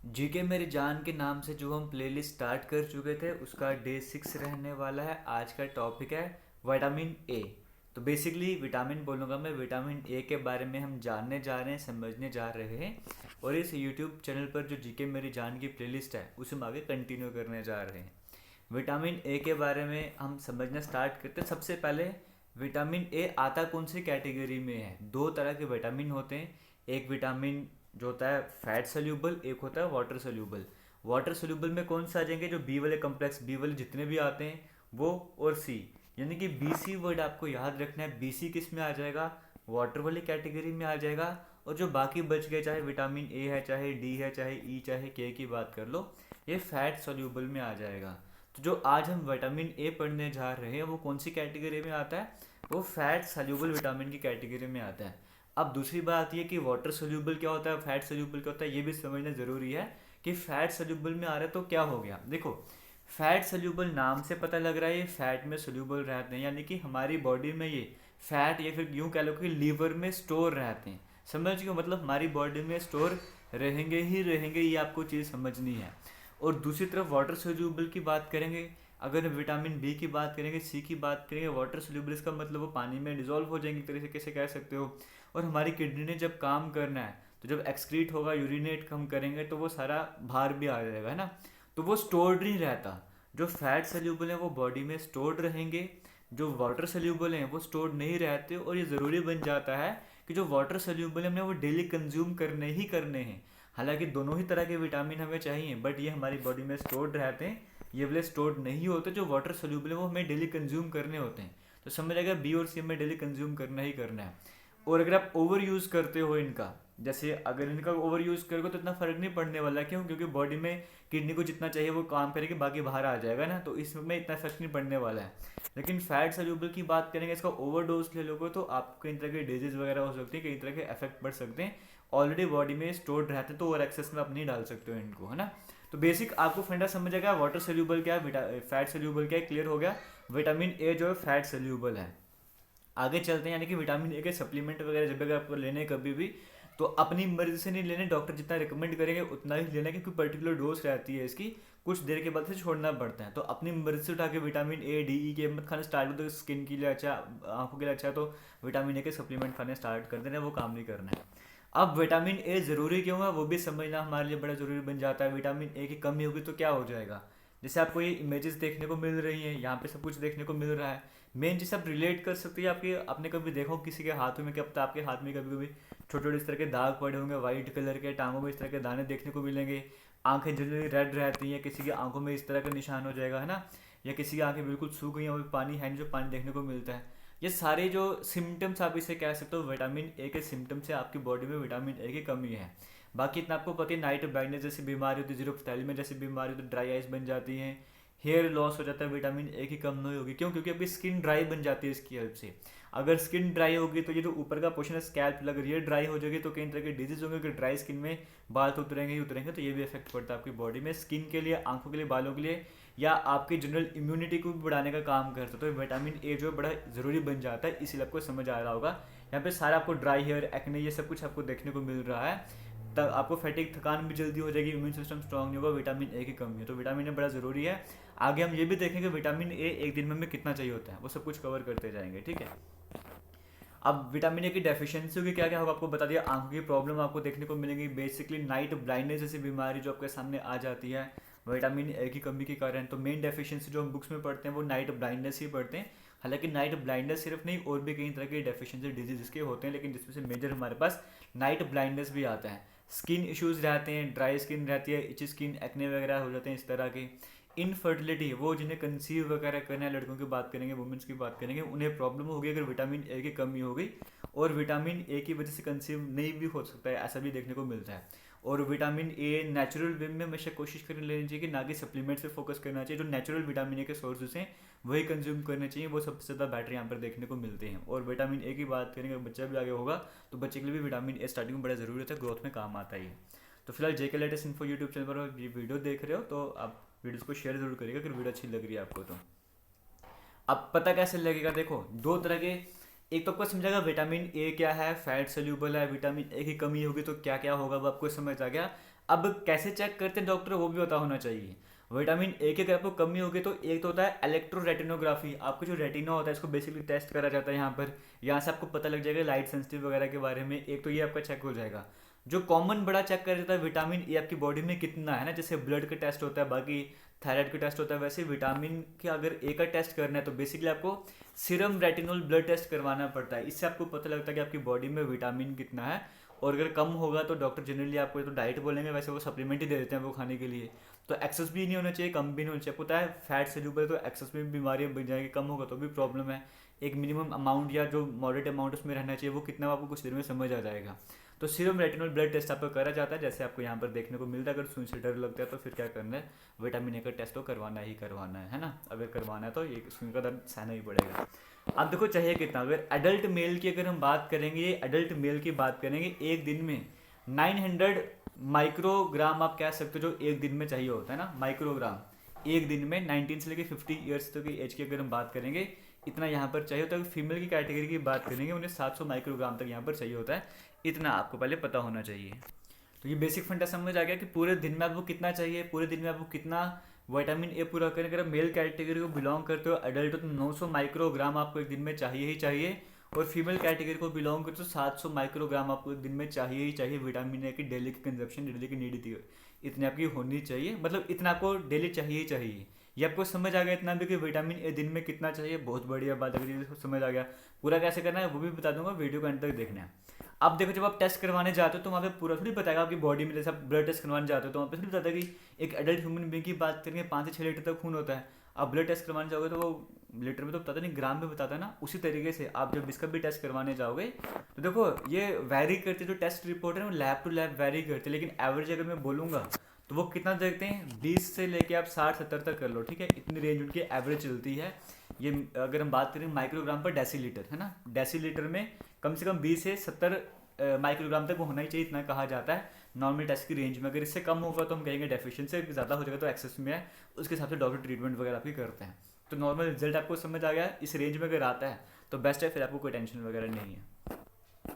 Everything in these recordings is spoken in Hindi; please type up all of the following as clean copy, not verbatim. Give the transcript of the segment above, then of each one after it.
जीके मेरी जान के नाम से जो हम प्लेलिस्ट स्टार्ट कर चुके थे उसका डे 6 रहने वाला है। आज का टॉपिक है विटामिन ए। तो बेसिकली विटामिन बोलूँगा मैं, विटामिन ए के बारे में हम जानने जा रहे हैं, समझने जा रहे हैं। और इस यूट्यूब चैनल पर जो जीके मेरी जान की प्लेलिस्ट है उसे हम आगे कंटिन्यू करने जा रहे हैं। विटामिन ए के बारे में हम समझना स्टार्ट करते हैं। सबसे पहले विटामिन ए आता कौन सी कैटेगरी में है? दो तरह के विटामिन होते हैं। एक विटामिन जो होता है फैट सोल्यूबल, एक होता है वाटर सोल्यूबल। वाटर सोल्यूबल में कौन से आ जाएंगे? जो बी वाले कम्प्लेक्स, बी वाले जितने भी आते हैं वो, और सी। यानी कि बी सी वर्ड आपको याद रखना है। बी सी किस में आ जाएगा? वाटर वाली कैटेगरी में आ जाएगा। और जो बाकी बच गए, चाहे विटामिन ए है, चाहे डी है, चाहे ई, चाहे के की बात कर लो, ये फैट सोल्यूबल में आ जाएगा। तो जो आज हम विटामिन ए पढ़ने जा रहे हैं वो कौन सी कैटेगरी में आता है? वो फैट सोल्यूबल विटामिन की कैटेगरी में आता है। अब दूसरी बात ये कि वाटर सोल्यूबल क्या होता है, फैट सोल्यूबल क्या होता है, ये भी समझना ज़रूरी है कि फैट सोल्यूबल में आ रहा है तो क्या हो गया। देखो, फैट सोल्यूबल नाम से पता लग रहा है ये फैट में सोल्यूबल रहते हैं, यानी कि हमारी बॉडी में ये फैट, या फिर यूँ कह लो कि लीवर में स्टोर रहते हैं। समझ गए? मतलब हमारी बॉडी में स्टोर रहेंगे ही रहेंगे, ये आपको चीज़ समझनी है। और दूसरी तरफ वाटर सोल्यूबल की बात करेंगे, अगर विटामिन बी की बात करेंगे, सी की बात करेंगे, वाटर सोल्यूबल इसका मतलब वो पानी में डिजोल्व हो जाएंगे, एक तरह से कैसे कह सकते हो। और हमारी किडनी ने जब काम करना है तो जब एक्सक्रीट होगा, यूरिनेट हम करेंगे तो वो सारा बाहर भी आ जाएगा, है ना। तो वो स्टोर्ड नहीं रहता। जो फैट सोल्यूबल है वो बॉडी में स्टोर्ड रहेंगे, जो वाटर सोल्यूबल हैं वो स्टोर्ड नहीं रहते। और ये ज़रूरी बन जाता है कि जो वाटर सोल्यूबल है हमने वो डेली कंज्यूम करने ही करने हैं। हालांकि दोनों ही तरह के विटामिन हमें चाहिए, बट ये हमारी बॉडी में स्टोर्ड रहते हैं। ये वाले स्टोर्ड नहीं होते। जो वाटर सोल्यूबल है वो हमें डेली कंज्यूम करने होते हैं। तो समझ आएगा, बी और सी हमें डेली कंज्यूम करना ही करना है। और अगर आप ओवर यूज़ करते हो इनका, जैसे अगर इनका ओवर यूज़ करोगे तो इतना फ़र्क नहीं पड़ने वाला। क्यों? क्योंकि बॉडी में किडनी को जितना चाहिए वो काम करेगी, बाकी बाहर आ जाएगा ना, तो इसमें इतना इफेक्ट नहीं पड़ने वाला है। लेकिन फैट सोल्यूबल की बात करेंगे, इसका ओवर डोज ले लोगे तो आपको कई तरह के डिजीज़ वगैरह हो सकती है, कई तरह के इफेक्ट पड़ सकते हैं। ऑलरेडी बॉडी में स्टोर्ड रहते हैं तो ओवर एक्सेस में आप नहीं डाल सकते हो इनको, है ना। तो बेसिक आपको फंडा समझ आएगा, वाटर सोल्यूबल क्या है, फैट सोल्यूबल क्या है, क्लियर हो गया। विटामिन ए जो है फैट सोल्यूबल है। आगे चलते हैं, यानी कि विटामिन ए के सप्लीमेंट वगैरह जब भी आपको लेने कभी भी, तो अपनी मर्जी से नहीं लेने, डॉक्टर जितना रिकमेंड करेंगे उतना ही लेना, क्योंकि पर्टिकुलर डोज रहती है इसकी, कुछ देर के बाद से छोड़ना पड़ता है। तो अपनी मर्जी से उठा के विटामिन ए डी ई के मत खाना स्टार्ट कर दो। स्किन के लिए अच्छा, आंखों के लिए अच्छा है तो विटामिन ए के सप्लीमेंट खाने स्टार्ट कर देना, वो काम नहीं करना है। अब विटामिन ए ज़रूरी क्यों है वो भी समझना हमारे लिए बड़ा ज़रूरी बन जाता है। विटामिन ए की कमी होगी तो क्या हो जाएगा। जैसे आपको ये इमेजेस देखने को मिल रही हैं, यहाँ पे सब कुछ देखने को मिल रहा है। मेन चीज़ आप रिलेट कर सकते हैं, आपके आपने कभी देखा हो किसी के हाथों में, क्या पता आपके हाथ में कभी कभी छोटे छोटे इस तरह के दाग पड़े होंगे वाइट कलर के, टांगों में इस तरह के दाने देखने को मिलेंगे, आंखें जनरली रेड रहती हैं, किसी की आंखों में इस तरह का निशान हो जाएगा, है ना। या किसी की आंखें बिल्कुल सूख गई हैं, वो पानी है नहीं, जो पानी देखने को मिलता है। ये सारे जो सिम्टम्स आप इसे कह सकते हो विटामिन ए के सिम्टम्स है, आपकी बॉडी में विटामिन ए की कमी है। बाकी इतना आपको पता है, नाइट ब्लाइंडनेस जैसी बीमारी होती है, जीरोफ्थैल्मिया जैसी बीमारी होती है, ड्राई आइज बन जाती हैं, हेयर लॉस हो जाता है, विटामिन ए की कमी होगी। क्यों? क्योंकि आपकी स्किन ड्राई बन जाती है इसकी हेल्प से। अगर स्किन ड्राई होगी तो ये जो ऊपर का पोर्शन है स्कैल्प, अगर ये ड्राई हो जाएगी तो कई तरह के डिजीज होंगे, कि ड्राई स्किन में बाल तो उतरेंगे ही उतरेंगे, तो ये भी इफेक्ट पड़ता है आपकी बॉडी में, स्किन के लिए, आंखों के लिए, बालों के लिए, या आपकी जनरल इम्यूनिटी को भी बढ़ाने का काम करता है। तो विटामिन ए जो है बड़ा ज़रूरी बन जाता है, इसीलिए आपको समझ आ रहा होगा। यहाँ पे सारा आपको ड्राई हेयर, एक्ने, ये सब कुछ आपको देखने को मिल रहा है। तब आपको फैटिक, थकान भी जल्दी हो जाएगी, इम्यून सिस्टम स्ट्रांग नहीं होगा, विटामिन ए की कमी है। तो विटामिन ए बड़ा ज़रूरी है। आगे हम ये भी देखेंगे विटामिन ए एक दिन में हमें कितना चाहिए होता है, वो सब कुछ कवर करते जाएंगे, ठीक है। अब विटामिन ए की डेफिशिएंसी होगी, क्या क्या होगा आपको बता दिया। आंखों की प्रॉब्लम आपको देखने को मिलेंगी, बेसिकली नाइट ब्लाइंडनेस जैसी बीमारी जो आपके सामने आ जाती है विटामिन ए की कमी के कारण। तो मेन डेफिशिएंसी जो हम बुक्स में पढ़ते हैं वो नाइट ब्लाइंडनेस ही पढ़ते हैं। हालांकि नाइट ब्लाइंडनेस सिर्फ नहीं, और भी कई तरह के डेफिशिएंसी डिजीज के होते हैं, लेकिन जिसमें से मेजर हमारे पास नाइट ब्लाइंडनेस भी आता है। स्किन इश्यूज रहते हैं, ड्राई स्किन रहती है, इची स्किन, एक्ने वगैरह हो जाते हैं इस तरह के। इनफर्टिलिटी, वो जिन्हें कंसीव वगैरह करना है, लड़कों की बात करेंगे, वुमेंस की बात करेंगे, उन्हें प्रॉब्लम होगी अगर विटामिन ए की कमी हो गई। और विटामिन ए की वजह से कंसीव नहीं भी हो सकता है, ऐसा भी देखने को मिलता है। और विटामिन ए नेचुरल वे में हमेशा कोशिश कर लेनी चाहिए कि ना कि सप्लीमेंट्स पे फोकस करना चाहिए। जो नेचुरल विटामिन ए के सोर्सेज हैं वही कंज्यूम करने चाहिए, वो सबसे ज़्यादा बेटर यहाँ पर देखने को मिलते हैं। और विटामिन ए की बात करेंगे, अगर बच्चा भी आगे होगा तो बच्चे के लिए भी विटामिन ए स्टार्टिंग में बड़ा ज़रूरी होता है, ग्रोथ में काम आता ही है। तो फिलहाल जेके लेटेस्ट इन्फो यूट्यूब चैनल पर ये वीडियो देख रहे हो तो आप वीडियोस को शेयर जरूर करिएगा अगर वीडियो अच्छी लग रही है आपको तो। अब पता कैसे लगेगा? देखो, दो तरह के, एक तो आपको समझाएगा विटामिन ए क्या है, फैट सोल्यूबल है, विटामिन ए की कमी होगी तो क्या क्या होगा, वो आपको समझ आ गया। अब कैसे चेक करते हैं डॉक्टर, वो भी पता होना चाहिए। विटामिन ए की अगर आपको कमी होगी तो एक तो होता है इलेक्ट्रोरेटिनोग्राफी, आपको जो रेटिना होता है इसको बेसिकली टेस्ट करा जाता है यहाँ पर। यहाँ से आपको पता लग जाएगा लाइट सेंसिटिव वगैरह के बारे में, एक तो ये आपका चेक हो जाएगा। जो कॉमन बड़ा चेक कर जाता है विटामिन ए आपकी बॉडी में कितना है ना, जैसे ब्लड का टेस्ट होता है, बाकी थायराइड का टेस्ट होता है, वैसे विटामिन के अगर ए का टेस्ट करना है तो बेसिकली आपको सीरम रेटिनोल ब्लड टेस्ट करवाना पड़ता है। इससे आपको पता लगता है कि आपकी बॉडी में विटामिन कितना है। और अगर कम होगा तो डॉक्टर जनरली आपको ये तो डाइट बोलेंगे, वैसे वो सप्लीमेंट ही दे देते हैं वो खाने के लिए। तो एक्सेस भी नहीं होना चाहिए, कम भी नहीं होना चाहिए। पता है फैट से ऊपर तो एक्सेस में भी बीमारियां बन जाएगी, कम होगा तो भी प्रॉब्लम है। एक मिनिमम अमाउंट या जो मॉडरेट अमाउंट उसमें रहना चाहिए, वो कितना आपको कुछ देर में समझ आ जाएगा। तो सीरम रेटिनोल ब्लड टेस्ट आपको करा जाता है, जैसे आपको यहाँ पर देखने को मिलता है। अगर सुई से डर लगता है तो फिर क्या करना है, विटामिन ए का टेस्ट तो करवाना ही करवाना है ना। अगर करवाना है तो ये सुई का दर्द सहना ही पड़ेगा। अब देखो चाहिए कितना, अगर एडल्ट मेल की अगर हम बात करेंगे, एडल्ट मेल की बात करेंगे, एक दिन में 900 माइक्रोग्राम आप कह सकते हो जो एक दिन में चाहिए होता है ना, माइक्रोग्राम एक दिन में। 19 से लेकर 50 ईयर्स तक की एज की अगर हम बात करेंगे, इतना यहाँ पर चाहिए होता है। फीमेल की कैटेगरी की बात करेंगे, उन्हें 700 माइक्रोग्राम तक यहाँ पर चाहिए होता है। इतना आपको पहले पता होना चाहिए। तो ये बेसिक फंडा समझ आ गया कि पूरे दिन में आपको कितना चाहिए, पूरे दिन में आपको कितना विटामिन ए पूरा करें। अगर आप मेल कैटेगरी को बिलोंग करते हो, एडल्ट हो, तो 900 माइक्रोग्राम आपको एक दिन में चाहिए ही चाहिए। और फीमेल कैटेगरी को बिलोंग करते हो 700 माइक्रोग्राम आपको एक दिन में चाहिए ही चाहिए। विटामिन ए की डेली की कंजप्शन, डेली की नीड इतनी आपकी होनी चाहिए, मतलब इतना आपको डेली चाहिए ही चाहिए। ये आपको समझ आ गया इतना भी कि विटामिन ए दिन में कितना चाहिए, बहुत बढ़िया बात। अगर ये समझ आ गया, पूरा कैसे करना है वो भी बता दूंगा, वीडियो को अंत तक देखना है। अब देखो जब आप टेस्ट करवाने जाते हो तो वहाँ पे पूरा थोड़ी बताएगा आपकी बॉडी में, जैसे आप ब्लड टेस्ट करवाने जाते हो तो वहाँ पे थोड़ी बताता है कि एक एडल्ट ह्यूमन बीइंग की बात करेंगे 5 से 6 लीटर तक खून होता है। आप ब्लड टेस्ट करवाने जाओगे तो वो लीटर में तो बताता नहीं, ग्राम में बताता है ना। उसी तरीके से आप जब इसका भी टेस्ट करवाने जाओगे तो देखो ये वैरी करते, जो टेस्ट रिपोर्ट है वो लैब टू लैब वैरी करते, लेकिन एवरेज अगर मैं बोलूँगा तो वो कितना देखते हैं, 20 से लेके आप 60-70 तक कर लो, ठीक है। इतनी रेंज उनकी एवरेज चलती है। ये अगर हम बात करें माइक्रोग्राम पर डेसीलीटर, है ना, डेसीलीटर में कम से कम 20 से 70 माइक्रोग्राम तक वो होना ही चाहिए, इतना कहा जाता है नॉर्मल टेस्ट की रेंज में। अगर इससे कम होगा तो हम कहेंगे डेफिशिएंसी, ज़्यादा हो जाएगा तो एक्सेस में है, उसके हिसाब से डॉक्टर ट्रीटमेंट वगैरह आपकी करते हैं। तो नॉर्मल रिजल्ट आपको समझ आ गया, इस रेंज में अगर आता है तो बेस्ट है, फिर आपको कोई टेंशन वगैरह नहीं है।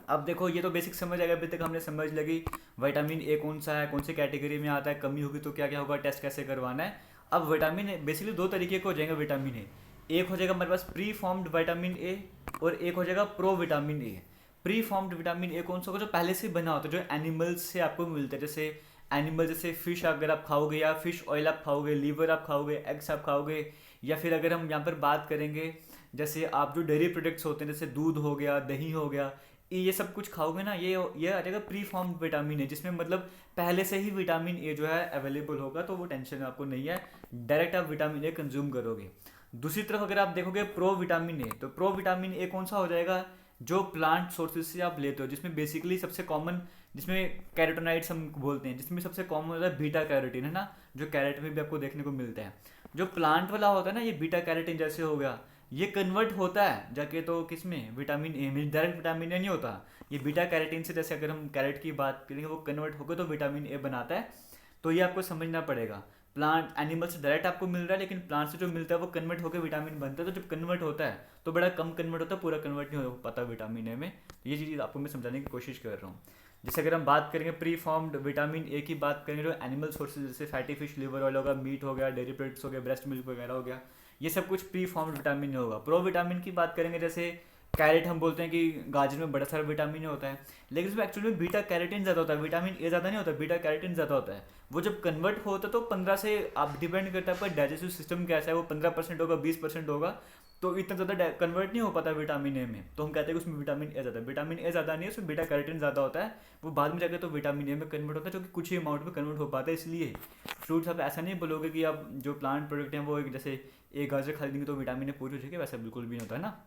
अब देखो ये तो बेसिक समझ आ गया, अभी तक हमने समझ लगी विटामिन ए कौन सा है, कौन सी कैटेगरी में आता है, कमी होगी तो क्या क्या होगा, टेस्ट कैसे करवाना है। अब विटामिन ए बेसिकली दो तरीके का हो जाएगा विटामिन ए। एक हो जाएगा हमारे पास प्री फॉर्म्ड विटामिन ए, और एक हो जाएगा pro vitamin A. Pre formed vitamin A कौन सा होगा, जो पहले से बना होता है, जो एनिमल्स से आपको मिलता है। जैसे एनिमल, जैसे फिश अगर आप खाओगे, या फिश ऑयल आप खाओगे, लीवर आप खाओगे, एग्स आप खाओगे, या फिर अगर हम यहाँ पर बात करेंगे जैसे आप जो डेयरी प्रोडक्ट्स होते हैं, जैसे दूध हो गया, दही हो गया, ये सब कुछ खाओगे ना, ये आ जाएगा प्री फॉर्म्ड विटामिन ए, जिसमें मतलब पहले से ही विटामिन ए जो है अवेलेबल होगा, तो वो टेंशन आपको नहीं है, डायरेक्ट आप विटामिन ए कंज्यूम करोगे। दूसरी तरफ अगर आप देखोगे प्रो विटामिन ए, तो प्रो विटामिन ए कौन सा हो जाएगा, जो प्लांट सोर्सेज से आप लेते हो, जिसमें बेसिकली सबसे कॉमन, जिसमें कैरोटीनॉइड्स हम बोलते हैं, जिसमें सबसे कॉमन होता है बीटा कैरोटीन, है ना, जो कैरेट में भी आपको देखने को मिलता है। जो प्लांट वाला होता है ना, ये बीटा कैरोटीन जैसे हो गया, ये कन्वर्ट होता है जाके तो किस में, विटामिन ए में। डायरेक्ट विटामिन ए नहीं होता, ये बीटा कैरोटीन से, जैसे अगर हम कैरेट की बात करेंगे, वो कन्वर्ट होकर तो विटामिन ए बनाता है। तो ये आपको समझना पड़ेगा। प्लांट एनिमल से डायरेक्ट आपको मिल रहा है, लेकिन प्लांट से जो मिलता है वो कन्वर्ट होकर विटामिन बनता है। तो जब कन्वर्ट होता है तो बड़ा कम कन्वर्ट होता है, पूरा कन्वर्ट नहीं हो पाता विटामिन ए में। तो ये चीज़ आपको मैं समझाने की कोशिश कर रहा हूँ। जैसे अगर हम बात करेंगे प्री फॉर्म्ड विटामिन ए की बात करेंगे, जो एनिमल सोर्सेज जैसे फैटी फिश, लिवर ऑयल होगा, मीट हो गया, डेयरी प्रोडक्ट्स हो गया, ब्रेस्ट मिल्क वगैरह हो गया, ये सब कुछ प्री फॉर्म्ड विटामिन ए होगा। प्रो विटामिन की बात करेंगे, जैसे कैरेट हम बोलते हैं कि गाजर में बड़ा सारा विटामिन ए होता है, लेकिन इसमें एक्चुअली में बीटा कैरोटीन ज़्यादा होता है, विटामिन ए ज़्यादा नहीं होता, बीटा कैरोटीन ज़्यादा होता है। वो जब कन्वर्ट होता है तो 15 से, आप डिपेंड करता है आपका डाइजेस्टिव सिस्टम कैसा है, वो 15% होगा, 20% होगा, तो इतना ज़्यादा कन्वर्ट नहीं हो पाता विटामिन ए में। तो हम कहते हैं कि उसमें विटामिन ए ज़्यादा है। विटामिन ए ज़्यादा नहीं है, उसमें बीटा कैरोटीन ज़्यादा होता है, वो बाद में जाकर तो विटामिन ए में कन्वर्ट होता है, जो कि कुछ ही अमाउंट में कन्वर्ट हो पाता है। इसलिए फ्रूट्स आप ऐसा नहीं बोलोगे कि आप जो प्लांट प्रोडक्ट हैं वो जैसे एक गाजर खा लेंगे तो विटामिन ए पूरी हो जाएगी, वैसा बिल्कुल भी नहीं होता है ना।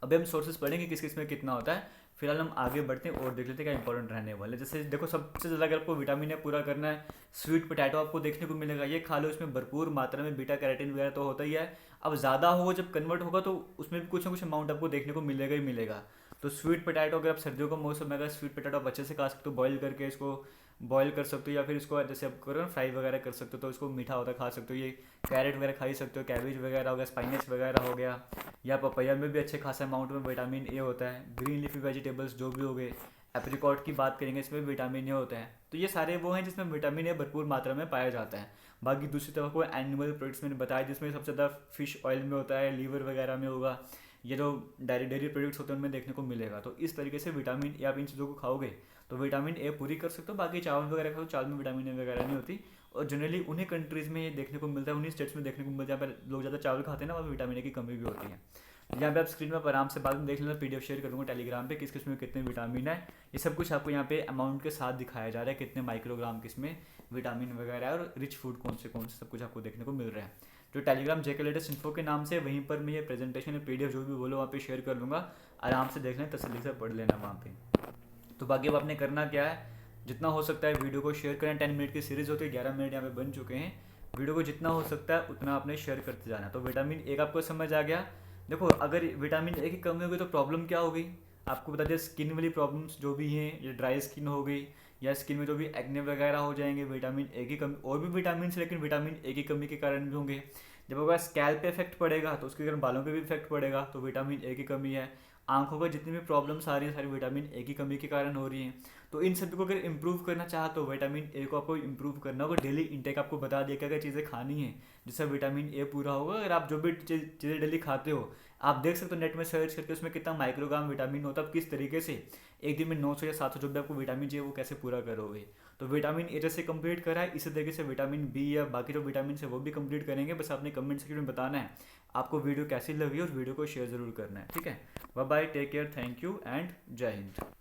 अभी हम सोर्सेज पढ़ेंगे किस किस में कितना होता है, फिलहाल हम आगे बढ़ते हैं और देख लेते हैं क्या इंपॉर्टेंट रहने वाले। जैसे देखो सबसे ज़्यादा अगर आपको विटामिन ए पूरा करना है, स्वीट पोटैटो आपको देखने को मिलेगा, ये खा लो, इसमें भरपूर मात्रा में बीटा कैरोटीन वगैरह तो होता ही है। अब ज़्यादा हो, जब कन्वर्ट होगा तो उसमें भी कुछ ना कुछ अमाउंट आपको देखने को मिलेगा ही मिलेगा। तो स्वीट पोटैटो, अगर आप सर्दियों का मौसम में अगर स्वीट पोटैटो आप अच्छे से खा सकते हो, बॉईल करके इसको बॉईल कर सकते हो, या फिर इसको जैसे आप करो ना फ्राई वगैरह कर सकते हो, तो इसको मीठा होता है, खा सकते हो। ये कैरेट वगैरह खा ही सकते हो, कैबेज वगैरह हो गया, स्पाइनच वगैरह हो गया, या पपैया में भी अच्छे खासा अमाउंट में विटामिन ए होता है। ग्रीन लीफी वेजिटेबल्स जो भी हो गए, एप्रिकॉट की बात करेंगे, इसमें भी विटामिन ए होता है। तो तो ये सारे वो हैं जिसमें विटामिन ए भरपूर मात्रा में पाया जाता है। बाकी दूसरी तरफ को एनिमल प्रोडक्ट्स मैंने बताया जिसमें सबसे ज़्यादा फिश ऑयल में होता है, लीवर वगैरह में होगा, ये जो डेयरी प्रोडक्ट्स होते हैं उनमें देखने को मिलेगा। तो इस तरीके से विटामिन ए आप इन चीज़ों को खाओगे तो विटामिन ए पूरी कर सकते हो। बाकी चावल वगैरह खाओ, चावल में विटामिन ए वगैरह नहीं होती, और जनरली उन्हीं कंट्रीज़ में ये देखने को मिलता है, उन्हीं स्टेट्स में देखने को मिलता है जहाँ पर लोग ज़्यादा चावल खाते हैं ना, वहाँ विटामिन ए की कमी भी होती है। यहाँ पे आप स्क्रीन पर आराम से बाद में देख लेना, पीडीएफ शेयर करूँगा टेलीग्राम पे किस किस में कितने विटामिन है, ये सब कुछ आपको यहाँ पे अमाउंट के साथ दिखाया जा रहा है, कितने माइक्रोग्राम किसमें विटामिन वगैरह है और रिच फूड कौन से सब कुछ आपको देखने को मिल रहा है। जो टेलीग्राम जेके लेटेस्ट इन्फो के नाम से, वहीं पर मैं ये प्रेजेंटेशन या पीडीएफ जो भी बोलो वहाँ पे शेयर कर लूँगा, आराम से देख लें, तसल्ली से पढ़ लेना वहाँ पे। तो बाकी अब आपने करना क्या है, जितना हो सकता है वीडियो को शेयर करें। 10 मिनट की सीरीज़ होती है, 11 मिनट यहाँ पे बन चुके हैं। वीडियो को जितना हो सकता है उतना आपने शेयर करते जाना। तो विटामिन ए आपको समझ आ गया। देखो अगर विटामिन ए की कमी होगी तो प्रॉब्लम क्या होगी, आपको बता दें, स्किन वाली प्रॉब्लम्स जो भी हैं, ये ड्राई स्किन हो गई या स्किन में जो भी एक्ने वगैरह हो जाएंगे, विटामिन ए की कमी, और भी विटामिन से लेकिन विटामिन ए की कमी के कारण भी होंगे। जब अगर स्कैल्प पे इफेक्ट पड़ेगा तो उसके कारण बालों पे भी इफेक्ट पड़ेगा, तो विटामिन ए की कमी है। आंखों पर जितनी भी प्रॉब्लम्स आ रही हैं सारी विटामिन ए की कमी के कारण हो रही हैं। तो इन सभी को अगर इम्प्रूव करना चाहा तो विटामिन ए को आपको इम्प्रूव करना होगा। डेली इंटेक आपको बता दिया क्या क्या चीज़ें खानी है जिससे विटामिन ए पूरा होगा। अगर आप जो भी चीज़ें डेली खाते हो, आप देख सकते हो नेट में सर्च करके उसमें कितना माइक्रोग्राम विटामिन होता है, किस तरीके से एक दिन में 900 या 700 जो भी आपको विटामिन चाहिए वो कैसे पूरा करोगे। तो विटामिन ए जैसे कंप्लीट करा है, इसी तरीके से विटामिन बी या बाकी जो विटामिन है वो भी कंप्लीट करेंगे। बस आपने कमेंट सेक्शन में बताना है आपको वीडियो कैसी लगी और वीडियो को शेयर ज़रूर करना है। ठीक है, bye bye, take care, thank you and जय हिंद।